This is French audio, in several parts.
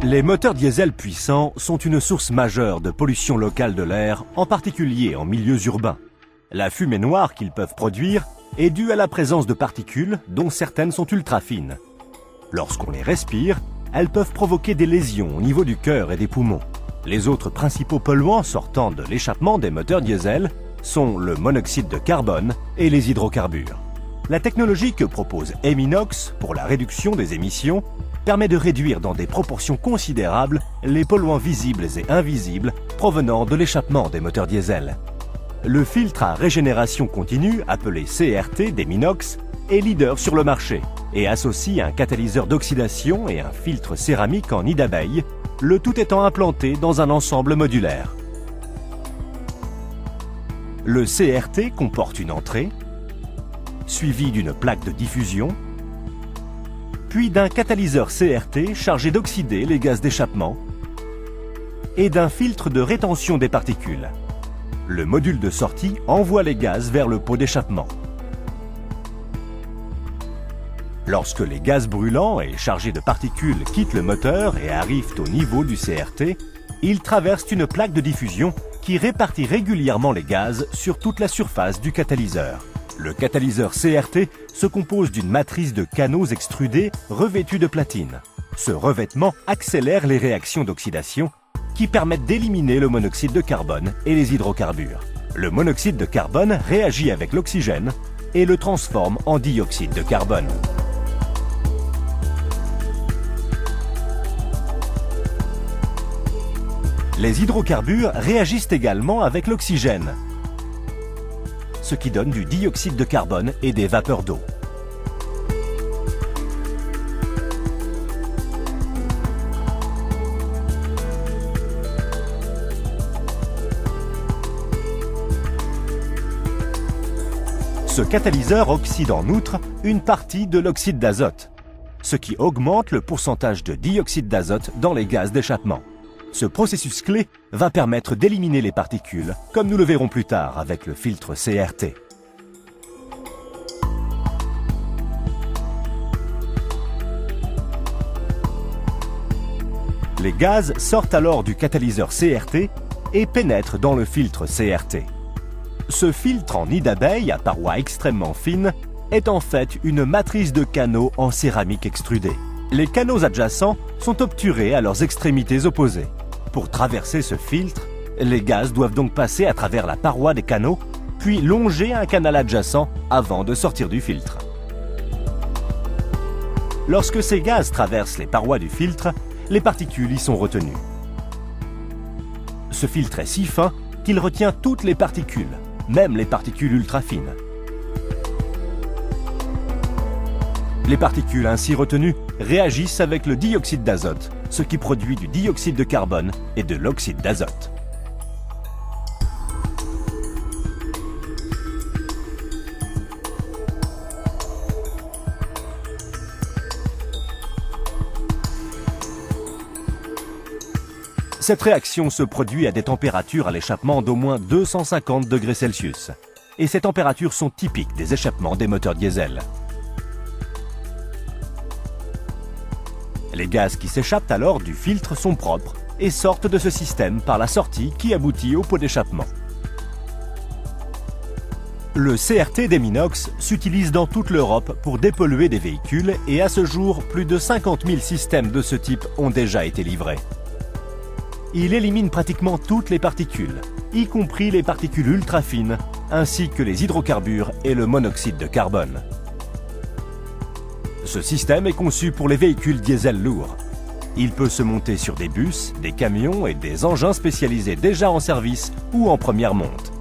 Les moteurs diesel puissants sont une source majeure de pollution locale de l'air, en particulier en milieux urbains. La fumée noire qu'ils peuvent produire est due à la présence de particules dont certaines sont ultra fines. Lorsqu'on les respire, elles peuvent provoquer des lésions au niveau du cœur et des poumons. Les autres principaux polluants sortant de l'échappement des moteurs diesel sont le monoxyde de carbone et les hydrocarbures. La technologie que propose Eminox pour la réduction des émissions permet de réduire dans des proportions considérables les polluants visibles et invisibles provenant de l'échappement des moteurs diesel. Le filtre à régénération continue, appelé CRT d'Eminox, est leader sur le marché et associe un catalyseur d'oxydation et un filtre céramique en nid d'abeille, le tout étant implanté dans un ensemble modulaire. Le CRT comporte une entrée, suivie d'une plaque de diffusion, puis d'un catalyseur CRT chargé d'oxyder les gaz d'échappement et d'un filtre de rétention des particules. Le module de sortie envoie les gaz vers le pot d'échappement. Lorsque les gaz brûlants et chargés de particules quittent le moteur et arrivent au niveau du CRT, ils traversent une plaque de diffusion qui répartit régulièrement les gaz sur toute la surface du catalyseur. Le catalyseur CRT se compose d'une matrice de canaux extrudés revêtus de platine. Ce revêtement accélère les réactions d'oxydation qui permettent d'éliminer le monoxyde de carbone et les hydrocarbures. Le monoxyde de carbone réagit avec l'oxygène et le transforme en dioxyde de carbone. Les hydrocarbures réagissent également avec l'oxygène, ce qui donne du dioxyde de carbone et des vapeurs d'eau. Ce catalyseur oxyde en outre une partie de l'oxyde d'azote, ce qui augmente le pourcentage de dioxyde d'azote dans les gaz d'échappement. Ce processus clé va permettre d'éliminer les particules, comme nous le verrons plus tard avec le filtre CRT. Les gaz sortent alors du catalyseur CRT et pénètrent dans le filtre CRT. Ce filtre en nid d'abeille à parois extrêmement fines est en fait une matrice de canaux en céramique extrudée. Les canaux adjacents sont obturés à leurs extrémités opposées. Pour traverser ce filtre, les gaz doivent donc passer à travers la paroi des canaux, puis longer un canal adjacent avant de sortir du filtre. Lorsque ces gaz traversent les parois du filtre, les particules y sont retenues. Ce filtre est si fin qu'il retient toutes les particules, même les particules ultra fines. Les particules ainsi retenues réagissent avec le dioxyde d'azote, ce qui produit du dioxyde de carbone et de l'oxyde d'azote. Cette réaction se produit à des températures à l'échappement d'au moins 250 degrés Celsius. Et ces températures sont typiques des échappements des moteurs diesel. Les gaz qui s'échappent alors du filtre sont propres et sortent de ce système par la sortie qui aboutit au pot d'échappement. Le CRT d'Eminox s'utilise dans toute l'Europe pour dépolluer des véhicules et à ce jour, plus de 50 000 systèmes de ce type ont déjà été livrés. Il élimine pratiquement toutes les particules, y compris les particules ultra fines, ainsi que les hydrocarbures et le monoxyde de carbone. Ce système est conçu pour les véhicules diesel lourds. Il peut se monter sur des bus, des camions et des engins spécialisés déjà en service ou en première monte.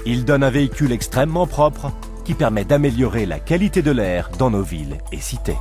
Il donne un véhicule extrêmement propre qui permet d'améliorer la qualité de l'air dans nos villes et cités.